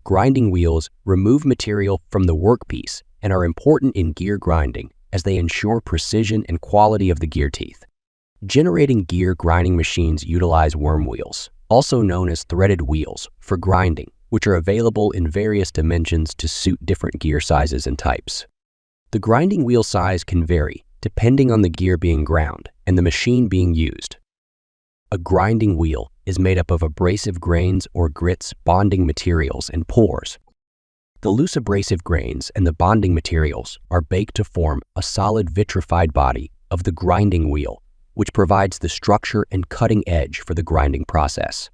Grinding wheels remove material from the workpiece and are important in gear grinding as they ensure precision and quality of the gear teeth. Generating gear grinding machines utilize worm wheels, also known as threaded wheels, for grinding, which are available in various dimensions to suit different gear sizes and types. The grinding wheel size can vary depending on the gear being ground and the machine being used. A grinding wheel is made up of abrasive grains or grits, bonding materials, and pores. The loose abrasive grains and the bonding materials are baked to form a solid vitrified body of the grinding wheel, which provides the structure and cutting edge for the grinding process.